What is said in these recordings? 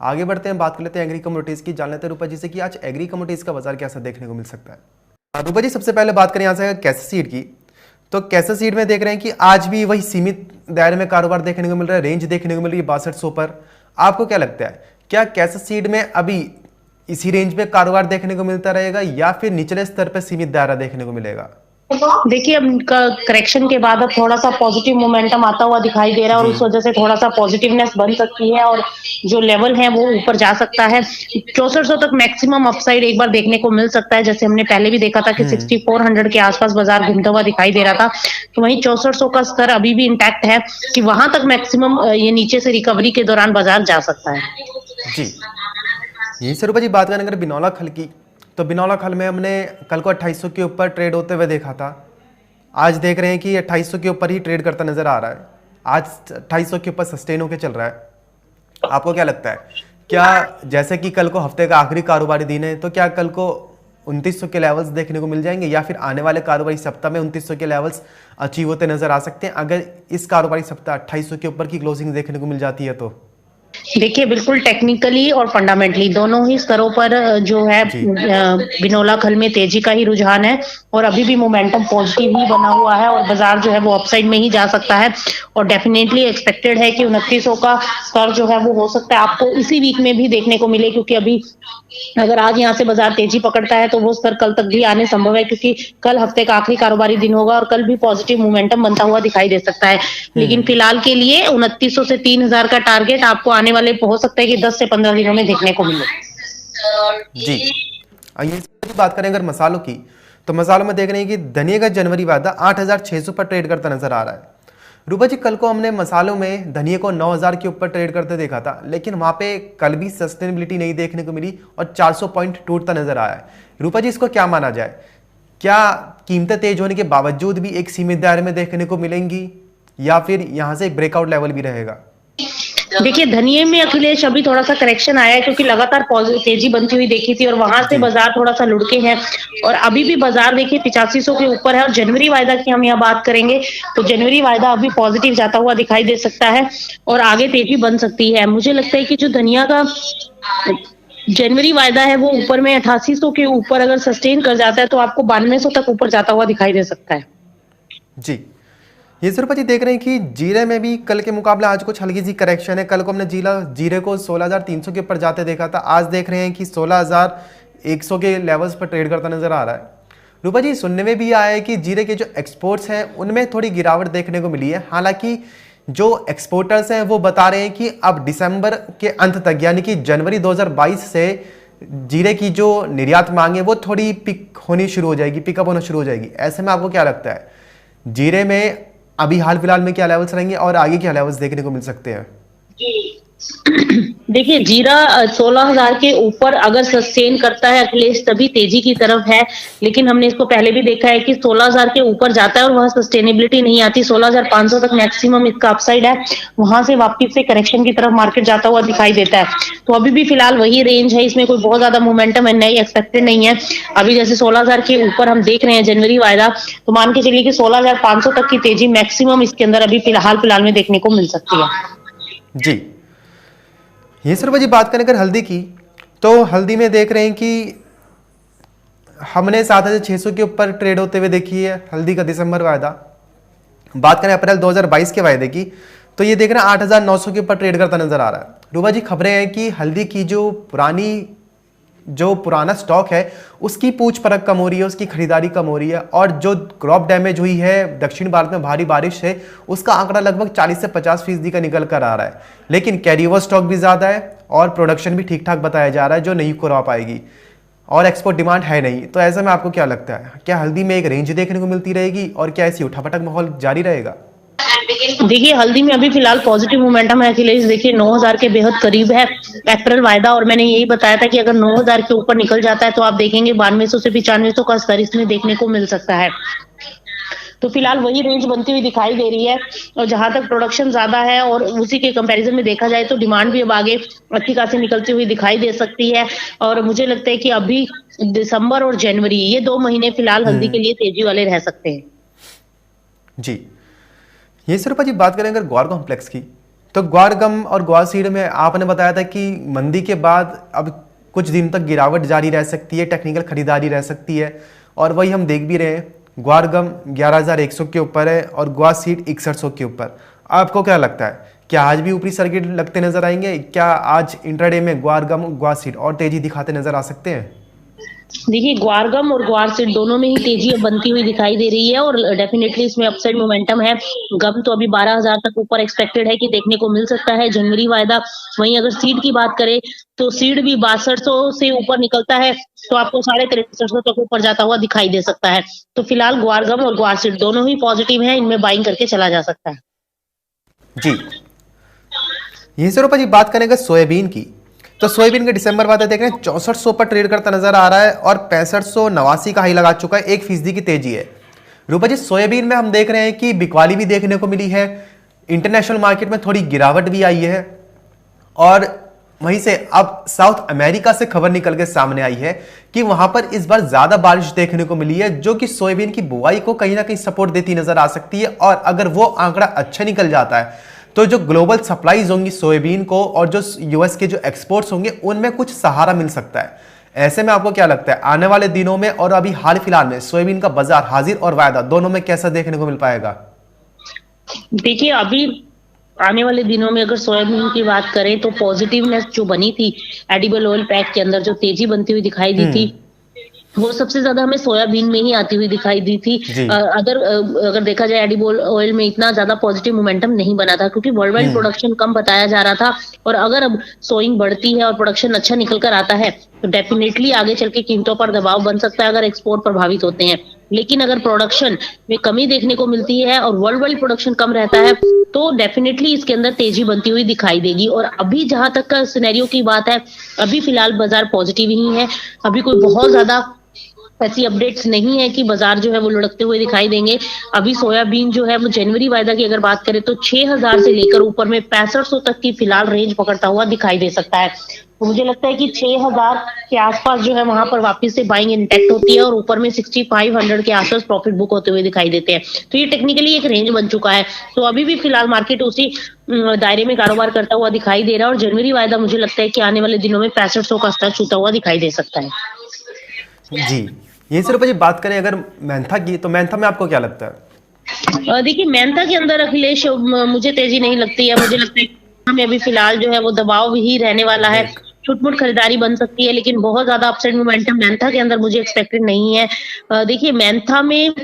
आगे बढ़ते हैं, बात कर लेते हैं एग्री कमोडिटीज की। जान लेते हैं रूपा जी से कि आज एग्री कमोडिटीज का बाजार कैसा देखने को मिल सकता है। रूपा जी, सबसे पहले बात करें यहाँ से कैसे सीड की, तो कैसे सीड में देख रहे हैं कि आज भी वही सीमित दायरे में कारोबार देखने को मिल रहा है, रेंज देखने को मिल रही है 6200 पर। आपको क्या लगता है, क्या कैसे सीड में अभी इसी रेंज में कारोबार देखने को मिलता रहेगा या फिर निचले स्तर पर सीमित दायरा देखने को मिलेगा? देखिए, अब करेक्शन के बाद अब थोड़ा सा पॉजिटिव मोमेंटम आता हुआ दिखाई दे रहा है और जी। उस वजह से थोड़ा सा पॉजिटिवनेस बन सकती है और जो लेवल है वो ऊपर जा सकता है। 6400 तक मैक्सिमम अपसाइड एक बार देखने को मिल सकता है, जैसे हमने पहले भी देखा था कि 6400 के आसपास बाजार घूमता हुआ दिखाई दे रहा था। तो वहीं 6400 का स्तर अभी भी इंटैक्ट है कि वहां तक मैक्सिमम ये नीचे से रिकवरी के दौरान बाजार जा सकता है। जी, यही से रूपा जी बात करें अगर बिनौला खल की, तो बिनौला खल में हमने कल को 2800 के ऊपर ट्रेड होते हुए देखा था। आज देख रहे हैं कि 2800 के ऊपर ही ट्रेड करता नजर आ रहा है। आज 2800 के ऊपर सस्टेन होकर चल रहा है। आपको क्या लगता है, क्या जैसे कि कल को हफ्ते का आखिरी कारोबारी दिन है, तो क्या कल को 2900 के लेवल्स देखने को मिल जाएंगे या फिर आने वाले कारोबारी सप्ताह में 2900 के लेवल्स अचीव होते नजर आ सकते हैं अगर इस कारोबारी सप्ताह 2800 के ऊपर की क्लोजिंग देखने को मिल जाती है तो? देखिए, बिल्कुल टेक्निकली और फंडामेंटली दोनों ही स्तरों पर जो है जी। बिनौला खल में तेजी का ही रुझान है और अभी भी मोमेंटम पॉजिटिव ही बना हुआ है और बाजार जो है वो अपसाइड में ही जा सकता है और डेफिनेटली एक्सपेक्टेड है कि 2900 का स्तर जो है वो हो सकता है आपको इसी वीक में भी देखने को मिले, क्योंकि अभी अगर आज यहाँ से बाजार तेजी पकड़ता है तो वो स्तर कल तक भी आने संभव है, क्योंकि कल हफ्ते का आखिरी कारोबारी दिन होगा और कल भी पॉजिटिव मोमेंटम बनता हुआ दिखाई दे सकता है। लेकिन फिलहाल के लिए 2900 से 3000 का टारगेट आपको आने वाले हो सकता है कि 10 से 15 दिनों में देखने को मिले। जी, आइए बात करें अगर मसालों की, तो मसालों में देख रहे हैं कि धनिया का जनवरी वायदा 8600 पर ट्रेड करता नजर आ रहा है। रूपा जी, कल को हमने मसालों में धनिया को 9000 के ऊपर ट्रेड करते देखा था, लेकिन वहां पे कल भी सस्टेनेबिलिटी नहीं देखने को मिली और 400 पॉइंट टूटता नजर आया है। रूपा जी, इसको क्या माना जाए, क्या कीमतें तेज होने के बावजूद भी एक सीमित दायरे में देखने को मिलेंगी या फिर यहां से एक ब्रेकआउट लेवल भी रहेगा? देखिए, धनिये में अखिलेश अभी थोड़ा सा करेक्शन आया है, क्योंकि लगातार तेजी बनती हुई देखी थी और वहां से जी। बाजार थोड़ा सा लुढ़के हैं और अभी भी बाजार देखिए 8500 के ऊपर है और जनवरी वायदा की हम यहाँ बात करेंगे तो जनवरी वायदा अभी पॉजिटिव जाता हुआ दिखाई दे सकता है और आगे तेजी बन सकती है। मुझे लगता है कि जो धनिया का जनवरी वायदा है वो ऊपर में 8800 के ऊपर अगर सस्टेन कर जाता है तो आपको 9200 तक ऊपर जाता हुआ दिखाई दे सकता है। जी, ये सुरपा जी देख रहे हैं कि जीरे में भी कल के मुकाबले आज कुछ हल्की सी करेक्शन है। कल को हमने जीरे को 16300 के ऊपर जाते देखा था, आज देख रहे हैं कि 16100 के लेवल्स पर ट्रेड करता नजर आ रहा है। रूपा जी, सुनने में भी आया है कि जीरे के जो एक्सपोर्ट्स हैं उनमें थोड़ी गिरावट देखने को मिली है। हालांकि जो एक्सपोर्टर्स हैं वो बता रहे हैं कि अब दिसंबर के अंत तक यानी कि जनवरी 2022 से जीरे की जो निर्यात मांग है वो थोड़ी पिक होनी शुरू हो जाएगी, पिकअप होना शुरू हो जाएगी। ऐसे में आपको क्या लगता है, जीरे में अभी हाल फिलहाल में क्या लेवल्स रहेंगे और आगे क्या लेवल्स देखने को मिल सकते हैं? देखिए, जीरा 16000 के ऊपर अगर सस्टेन करता है अखिलेश तभी तेजी की तरफ है, लेकिन हमने इसको पहले भी देखा है कि 16000 के ऊपर जाता है और वह सस्टेनेबिलिटी नहीं आती। 16500 तक मैक्सिमम इसका अपसाइड है, वहां से वापस से करेक्शन की तरफ मार्केट जाता हुआ दिखाई देता है। तो अभी भी फिलहाल वही रेंज है, इसमें कोई बहुत ज्यादा मोमेंटम है नहीं, एक्सपेक्टेड नहीं है। अभी जैसे 16000 के ऊपर हम देख रहे हैं जनवरी वायदा, तो मान के चलिए कि 16500 तक की तेजी मैक्सिमम इसके अंदर अभी फिलहाल में देखने को मिल सकती है। जी, ये सर जी बात करें अगर हल्दी की, तो हल्दी में देख रहे हैं कि हमने 7600 के ऊपर ट्रेड होते हुए देखी है हल्दी का दिसंबर वायदा। बात करें अप्रैल 2022 के वायदे की, तो ये देख रहे हैं 8900 के ऊपर ट्रेड करता नजर आ रहा है। रूबा जी, खबरें हैं कि हल्दी की जो पुराना स्टॉक है उसकी पूछ परख कम हो रही है, उसकी खरीदारी कम हो रही है और जो क्रॉप डैमेज हुई है दक्षिण भारत में भारी बारिश है उसका आंकड़ा लगभग 40 से 50% का निकल कर आ रहा है। लेकिन कैरी ओवर स्टॉक भी ज़्यादा है और प्रोडक्शन भी ठीक ठाक बताया जा रहा है जो नहीं क्रॉप आएगी और एक्सपोर्ट डिमांड है नहीं। तो ऐसे में आपको क्या लगता है, क्या हल्दी में एक रेंज देखने को मिलती रहेगी और क्या ऐसी उठापटक माहौल जारी रहेगा? देखिए, हल्दी में अभी फिलहाल पॉजिटिव मोमेंटम है अखिलेश। देखिए, 9000 के बेहद करीब है अप्रैल वायदा और मैंने यही बताया था कि अगर 9000 के ऊपर निकल जाता है तो आप देखेंगे 9200 से 9500 का स्तर इसमें देखने को मिल सकता है। तो फिलहाल वही रेंज बनती हुई दिखाई दे रही है और जहां तक प्रोडक्शन ज्यादा है और उसी के कंपैरिजन में देखा जाए तो डिमांड भी अब आगे अच्छी खासी निकलती हुई दिखाई दे सकती है। और मुझे लगता है कि अभी दिसंबर और जनवरी ये 2 महीने फिलहाल हल्दी के लिए तेजी वाले रह सकते हैं। जी, ये सिर्फ जी बात करें अगर ग्वार कॉम्प्लेक्स की, तो ग्वार गम और ग्वार सीड में आपने बताया था कि मंदी के बाद अब कुछ दिन तक गिरावट जारी रह सकती है, टेक्निकल खरीदारी रह सकती है, और वही हम देख भी रहे हैं। ग्वार गम 11,100 के ऊपर है और ग्वार सीड 6100 के ऊपर। आपको क्या लगता है, क्या आज भी ऊपरी सर्किट लगते नजर आएंगे? क्या आज इंट्राडे में ग्वार गम ग्वार सीड और तेजी दिखाते नजर आ सकते हैं? देखिए, ग्वारगम और ग्वार सीड दोनों में ही तेजी अब बनती हुई दिखाई दे रही है और डेफिनेटली इसमें अपसाइड मोमेंटम है। गम तो अभी 12,000 तक ऊपर एक्सपेक्टेड है कि देखने को मिल सकता है, जनवरी वायदा। वहीं अगर सीड की बात करें तो सीड भी 6200 से ऊपर निकलता है तो आपको 6350 तक ऊपर जाता हुआ दिखाई दे सकता है। तो फिलहाल ग्वारगम और ग्वार सीड दोनों ही पॉजिटिव है, इनमें बाइंग करके चला जा सकता है। जी, यहीं से रूपा जी बात करेंगे सोयाबीन की। तो सोयाबीन के दिसंबर वादा देख रहे हैं 6400 पर ट्रेड करता नजर आ रहा है और 6589 का हाई लगा चुका है, 1% की तेजी है। रूपा जी, सोयाबीन में हम देख रहे हैं कि बिकवाली भी देखने को मिली है, इंटरनेशनल मार्केट में थोड़ी गिरावट भी आई है, और वहीं से अब साउथ अमेरिका से खबर निकल के सामने आई है कि वहां पर इस बार ज्यादा बारिश देखने को मिली है, जो कि सोयाबीन की बुआई को कहीं ना कहीं सपोर्ट देती नजर आ सकती है। और अगर वो आंकड़ा अच्छा निकल जाता है तो जो ग्लोबल सप्लाईज होंगी सोयाबीन को और जो यूएस के जो एक्सपोर्ट्स होंगे उनमें कुछ सहारा मिल सकता है। ऐसे में आपको क्या लगता है आने वाले दिनों में और अभी हाल फिलहाल में सोयाबीन का बाजार हाजिर और वायदा दोनों में कैसा देखने को मिल पाएगा? देखिए, अभी आने वाले दिनों में अगर सोयाबीन की बात करें तो पॉजिटिवनेस जो बनी थी एडिबल ऑयल पैक के अंदर, जो तेजी बनती हुई दिखाई दी थी, वो सबसे ज्यादा हमें सोयाबीन में ही आती हुई दिखाई दी थी। अगर देखा जाए एडिबल ऑयल में इतना ज्यादा पॉजिटिव मोमेंटम नहीं बना था क्योंकि वर्ल्ड वाइड प्रोडक्शन कम बताया जा रहा था। और अगर अब सोइंग बढ़ती है और प्रोडक्शन अच्छा निकल कर आता है तो डेफिनेटली आगे चल के कीमतों पर दबाव बन सकता है अगर एक्सपोर्ट प्रभावित होते हैं। लेकिन अगर प्रोडक्शन में कमी देखने को मिलती है और वर्ल्ड वाइड प्रोडक्शन कम रहता है तो डेफिनेटली इसके अंदर तेजी बनती हुई दिखाई देगी। और अभी जहां तक का सिनेरियो की बात है, अभी फिलहाल बाजार पॉजिटिव ही है। अभी कोई बहुत ज्यादा ऐसी अपडेट्स नहीं है कि बाजार जो है वो लुढ़कते हुए दिखाई देंगे। अभी सोयाबीन जो है वो जनवरी वायदा की अगर बात करें तो 6000 से लेकर ऊपर में 6500 तक की फिलहाल रेंज पकड़ता हुआ दिखाई दे सकता है। तो मुझे लगता है कि 6000 के आसपास जो है वहां पर वापस से बाइंग इंटैक्ट होती है और ऊपर में 6500 के आसपास प्रॉफिट बुक होते हुए दिखाई देते हैं। तो ये टेक्निकली एक रेंज बन चुका है। तो अभी भी फिलहाल मार्केट उसी दायरे में कारोबार करता हुआ दिखाई दे रहा है और जनवरी वायदा मुझे लगता है कि आने वाले दिनों में 6500 का स्तर छूता हुआ दिखाई दे सकता है। जी, यही से रूपा जी बात करें अगर मेंथा की, तो मेंथा में आपको क्या लगता है? देखिए, मेंथा के अंदर अखिलेश मुझे तेजी नहीं लगती है। मुझे लगता है कि हमें अभी फिलहाल जो है वो दबाव ही रहने वाला है। छुटमुट खरीदारी बन सकती है लेकिन बहुत ज्यादा अपसाइड मोमेंटम मेंथा के अंदर मुझे एक्सपेक्टेड नहीं है। देखिए, मेंथा में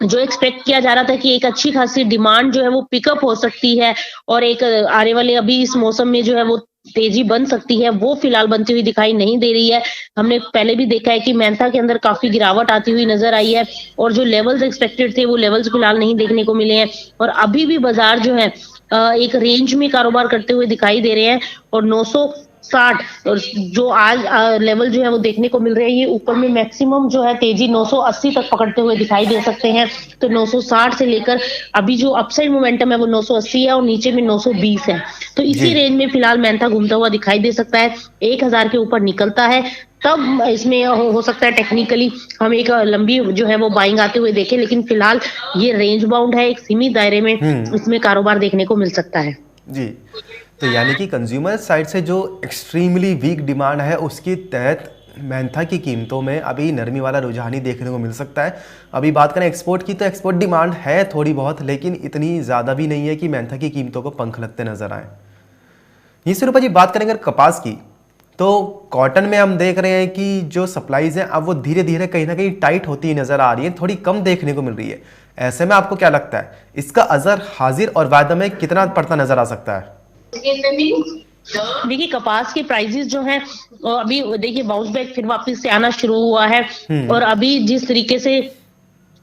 जो एक्सपेक्ट किया जा रहा था कि एक अच्छी खासी डिमांड जो है वो पिकअप हो सकती है और एक आने वाले अभी इस मौसम में जो है वो तेजी बन सकती है, वो फिलहाल बनती हुई दिखाई नहीं दे रही है। हमने पहले भी देखा है कि मेंथा के अंदर काफी गिरावट आती हुई नजर आई है और जो लेवल्स एक्सपेक्टेड थे वो लेवल्स फिलहाल नहीं देखने को मिले हैं और अभी भी बाजार जो है एक रेंज में कारोबार करते हुए दिखाई दे रहे हैं। और 960 और जो आज लेवल जो है वो देखने को मिल रहे हैं, ये ऊपर में मैक्सिमम जो है तेजी 980 तक पकड़ते हुए दिखाई दे सकते हैं। तो 960 से लेकर अभी जो अपसाइड मोमेंटम है वो 980 है और नीचे में 920 है। तो इसी रेंज में फिलहाल मेंथा घूमता हुआ दिखाई दे सकता है। 1000 के ऊपर निकलता है तब इसमें हो सकता है टेक्निकली हम एक लंबी जो है वो बाइंग आते हुए देखें, लेकिन फिलहाल ये रेंज बाउंड है, एक सीमित दायरे में इसमें कारोबार देखने को मिल सकता है। जी, तो यानी कि कंज्यूमर साइड से जो एक्सट्रीमली वीक डिमांड है उसके तहत मेंथा की कीमतों में अभी नरमी वाला रुझान ही देखने को मिल सकता है। अभी बात करें एक्सपोर्ट की, तो एक्सपोर्ट डिमांड है थोड़ी बहुत, लेकिन इतनी ज़्यादा भी नहीं है कि मेंथा की कीमतों को पंख लगते नजर आए। इसी रूपा जी बात करें अगर कपास की, तो कॉटन में हम देख रहे हैं कि जो सप्लाईज हैं अब वो धीरे धीरे कहीं ना कहीं टाइट होती नजर आ रही है, थोड़ी कम देखने को मिल रही है। ऐसे में आपको क्या लगता है इसका असर हाजिर और वायदा में कितना पड़ता नजर आ सकता है? देखिए, कपास के प्राइसेस जो हैं अभी देखिए बाउंस बैक फिर वापस से आना शुरू हुआ है और अभी जिस तरीके से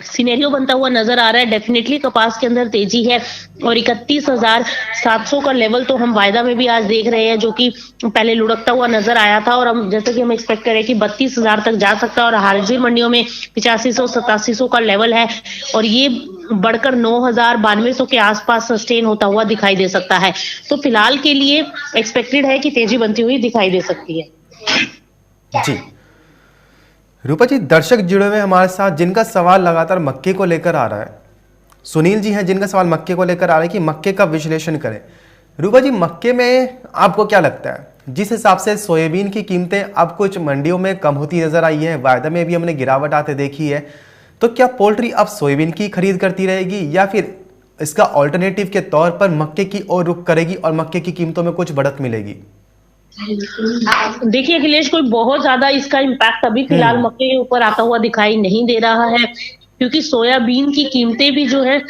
सिनेरियो बनता हुआ नजर आ रहा है, डेफिनेटली कपास के अंदर तेजी है और 31,700 का लेवल तो हम वायदा में भी आज देख रहे हैं, जो कि पहले लुढ़कता हुआ नजर आया था और हम जैसे कि हम एक्सपेक्ट करें कि 32,000 तक जा सकता है और हाजिर मंडियों में 8500-8700 का लेवल है और ये बढ़कर 9,000-9200 के आसपास सस्टेन होता हुआ दिखाई दे सकता है। तो फिलहाल के लिए एक्सपेक्टेड है कि तेजी बनती हुई दिखाई दे सकती है। जी, रूपा जी दर्शक जुड़े हुए हमारे साथ जिनका सवाल लगातार मक्के को लेकर आ रहा है। सुनील जी हैं जिनका सवाल मक्के को लेकर आ रहा है कि मक्के का विश्लेषण करें। रूपा जी, मक्के में आपको क्या लगता है, जिस हिसाब से सोयाबीन की कीमतें अब कुछ मंडियों में कम होती नजर आई है, वायदा में भी हमने गिरावट आते देखी है, तो क्या पोल्ट्री अब सोयाबीन की खरीद करती रहेगी या फिर इसका ऑल्टरनेटिव के तौर पर मक्के की ओर रुख करेगी और मक्के की कीमतों में कुछ बढ़त मिलेगी? देखिए अखिलेश, कोई बहुत ज्यादा इसका इम्पैक्ट अभी फिलहाल मक्के के ऊपर आता हुआ दिखाई नहीं दे रहा है, क्योंकि सोयाबीन की कीमतें भी जो है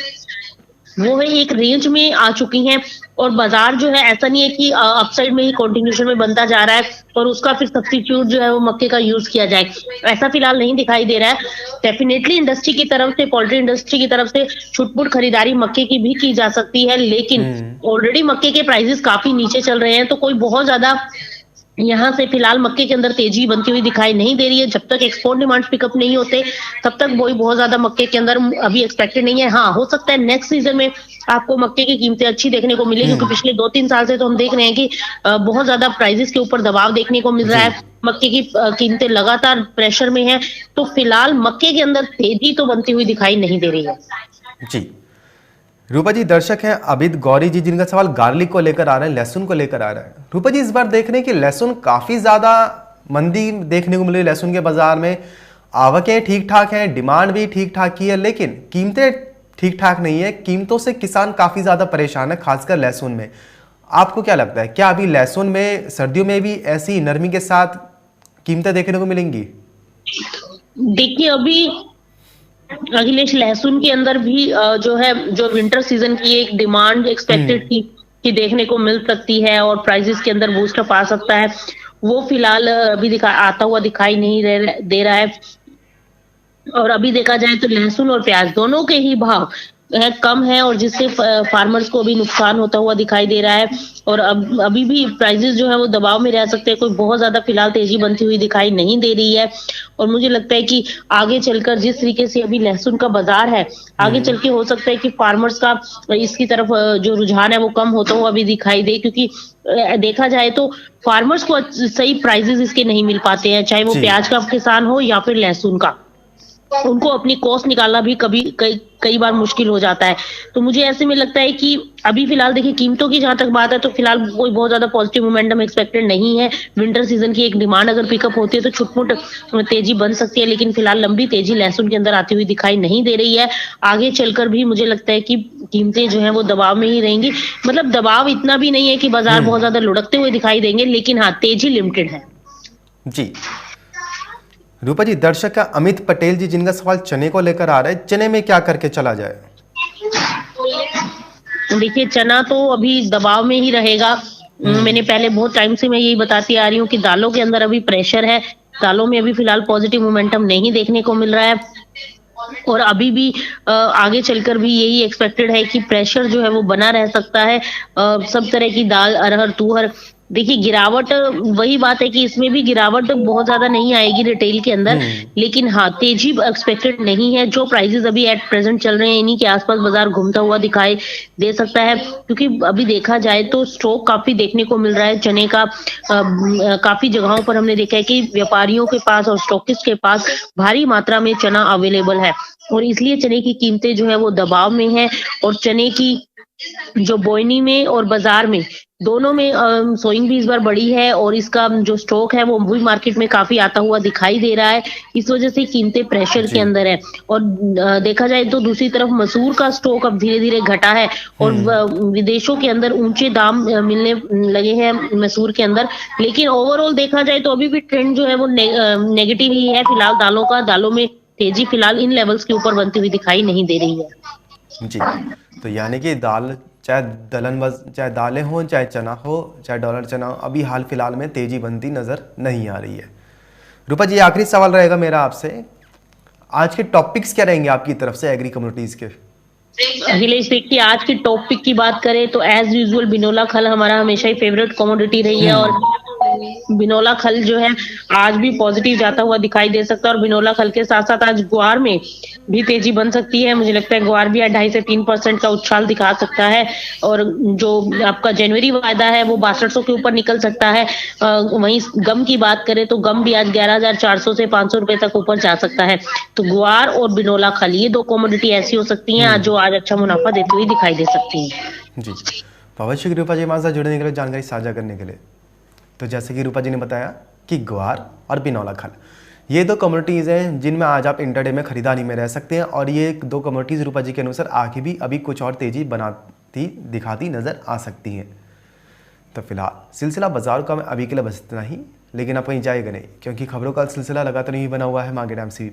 वो है एक रेंज में आ चुकी हैं, और बाजार जो है ऐसा नहीं है कि अपसाइड में ही कंटिन्यूएशन में बनता जा रहा है और उसका फिर सब्स्टिट्यूट जो है वो मक्के का यूज किया जाए, ऐसा फिलहाल नहीं दिखाई दे रहा है। डेफिनेटली इंडस्ट्री की तरफ से, पोल्ट्री इंडस्ट्री की तरफ से छुटपुट खरीदारी मक्के की भी की जा सकती है, लेकिन ऑलरेडी मक्के के प्राइसेस काफी नीचे चल रहे हैं, तो कोई बहुत ज्यादा यहाँ से फिलहाल मक्के के अंदर तेजी बनती हुई दिखाई नहीं दे रही है। जब तक एक्सपोर्ट डिमांड पिकअप नहीं होते तब तक वही बहुत ज्यादा मक्के के अंदर अभी एक्सपेक्टेड नहीं है। हाँ, हो सकता है नेक्स्ट सीजन में आपको मक्के की कीमतें अच्छी देखने को मिले, क्योंकि पिछले 2-3 साल से तो हम देख रहे हैं कि बहुत ज्यादा प्राइसेस के ऊपर दबाव देखने को मिल रहा है, मक्के की कीमतें लगातार प्रेशर में है, तो फिलहाल मक्के के अंदर तेजी तो बनती हुई दिखाई नहीं दे रही है। जी रूपा जी, दर्शक हैं अभित गौरी जी, जिनका सवाल गार्लिक को लेकर आ रहा है, लहसुन को लेकर आ रहा है। रूपा जी, इस बार देख रहे हैं कि लहसुन काफी ज्यादा मंदी देखने को मिल रही है लहसुन के बाजार में। आवकें ठीक ठाक हैं, डिमांड भी ठीक ठाक ही है, लेकिन कीमतें ठीक ठाक नहीं है। कीमतों से किसान काफी ज्यादा परेशान है, खासकर लहसुन में। आपको क्या लगता है, क्या अभी लहसुन में सर्दियों में भी ऐसी नरमी के साथ कीमतें देखने को मिलेंगी? देखिए अभी अखिलेश, लहसुन के अंदर भी जो है, जो विंटर सीजन की एक डिमांड एक्सपेक्टेड थी कि देखने को मिल सकती है और प्राइसेस के अंदर बूस्टअप आ सकता है, वो फिलहाल अभी आता हुआ दिखाई नहीं दे रहा है। और अभी देखा जाए तो लहसुन और प्याज दोनों के ही भाव कम है, और जिससे फार्मर्स को भी नुकसान होता हुआ दिखाई दे रहा है। और अब अभी भी प्राइसेस जो है वो दबाव में रह सकते हैं, कोई बहुत ज्यादा फिलहाल तेजी बनती हुई दिखाई नहीं दे रही है। और मुझे लगता है कि आगे चलकर जिस तरीके से अभी लहसुन का बाजार है, आगे चल के हो सकता है कि फार्मर्स का इसकी तरफ जो रुझान है वो कम होता हुआ भी दिखाई दे, क्योंकि देखा जाए तो फार्मर्स को सही प्राइसेस इसके नहीं मिल पाते हैं, चाहे वो प्याज का किसान हो या फिर लहसुन का। उनको अपनी कॉस्ट निकालना भी कई बार मुश्किल हो जाता है। तो मुझे ऐसे में लगता है कि अभी फिलहाल देखिए, कीमतों की जहां तक बात है तो फिलहाल कोई बहुत ज्यादा पॉजिटिव मोमेंटम एक्सपेक्टेड नहीं है। विंटर सीजन की एक डिमांड अगर पिकअप होती है तो छुटपुट तेजी बन सकती है, लेकिन फिलहाल लंबी तेजी लहसुन के अंदर आती हुई दिखाई नहीं दे रही है। आगे चलकर भी मुझे लगता है कि कीमतें जो है वो दबाव में ही रहेंगी। मतलब दबाव इतना भी नहीं है कि बाजार बहुत ज्यादा लुढ़कते हुए दिखाई देंगे, लेकिन हाँ, तेजी लिमिटेड है। जी रूपा जी, दर्शक है अमित पटेल जी, जिनका सवाल चने को लेकर आ रहा है, चने में क्या करके चला जाए? देखिए, चना तो अभी दबाव में ही रहेगा। मैंने पहले बहुत टाइम से मैं यही बताती आ रही हूँ कि दालों के अंदर अभी प्रेशर है, दालों में अभी फिलहाल पॉजिटिव मोमेंटम नहीं देखने को मिल रहा है, और अभी भी आगे चलकर भी यही एक्सपेक्टेड है कि प्रेशर जो है वो बना रह सकता है। सब तरह की दाल, अरहर, तुअर, देखिए गिरावट, वही बात है कि इसमें भी गिरावट बहुत ज्यादा नहीं आएगी रिटेल के अंदर, लेकिन हाँ, तेजी एक्सपेक्टेड नहीं है। जो प्राइसेस अभी एट प्रेजेंट चल रहे हैं, इन्हीं के आसपास बाजार घूमता हुआ दिखाई दे सकता है, क्योंकि अभी देखा जाए तो स्टॉक काफी देखने को मिल रहा है चने का। काफी जगहों पर हमने देखा है कि व्यापारियों के पास और स्टॉकिस्ट के पास भारी मात्रा में चना अवेलेबल है, और इसलिए चने की कीमतें जो है वो दबाव में है। और चने की जो बोइनी में और बाजार में दोनों में सोइंग भी इस बार बढ़ी है, और इसका जो स्टॉक है वो भी मार्केट में काफी आता हुआ दिखाई दे रहा है। इस वजह से कीमतें प्रेशर के अंदर है। और देखा जाए तो दूसरी तरफ मसूर का स्टॉक अब धीरे धीरे घटा है, और विदेशों के अंदर ऊंचे दाम मिलने लगे हैं मसूर के अंदर। लेकिन ओवरऑल देखा जाए तो अभी भी ट्रेंड जो है वो नेगेटिव ही है फिलहाल दालों का। दालों में तेजी फिलहाल इन लेवल्स के ऊपर बनती हुई दिखाई नहीं दे रही है। जी, तो यानी कि दाल, चाहे दालें हों, चाहे चना हो, चाहे डॉलर चना हो, अभी हाल फिलहाल में तेजी बनती नजर नहीं आ रही है। रूपा जी, आखिरी सवाल रहेगा मेरा आपसे, आज के टॉपिक्स क्या रहेंगे आपकी तरफ से एग्री कम्युनिटीज के? अखिलेश, देखिए आज की टॉपिक की बात करें तो एज यूजुअल बिनोला खल हमारा हमेशा ही फेवरेट कमोडिटी रही है, और बिनोला खल जो है आज भी पॉजिटिव जाता हुआ दिखाई दे सकता है। और बिनोला खल के साथ साथ आज ग्वार में भी तेजी बन सकती है। मुझे लगता है ग्वार भी 2.5 से 3% का उछाल दिखा सकता है, और जो आपका जनवरी वायदा है वो 6200 के ऊपर निकल सकता है। वहीं गम की बात करें तो गम भी आज 11,400 से 500 रुपए तक ऊपर जा सकता है। तो ग्वार और बिनोला खल, ये दो कमोडिटी ऐसी हो सकती हैं आज जो आज अच्छा मुनाफा देती हुई दिखाई दे सकती है। जी, बहुत शुक्रिया रूपा जी हमारे साथ जुड़ने के लिए, जानकारी साझा करने के लिए। तो जैसे कि रूपा जी ने बताया कि ग्वार और बिनौला खल ये दो कम्युनिटीज़ हैं जिनमें आज आप इंटरडे में खरीदारी में रह सकते हैं, और ये दो कम्युनिटीज़ रूपा जी के अनुसार आगे भी अभी कुछ और तेज़ी बनाती दिखाती नज़र आ सकती हैं। तो फिलहाल सिलसिला बाजार का मैं अभी के लिए बस इतना ही, लेकिन आप कहीं जाएगा नहीं क्योंकि खबरों का सिलसिला लगातार नहीं बना हुआ है मार्केट एमसीवी पर।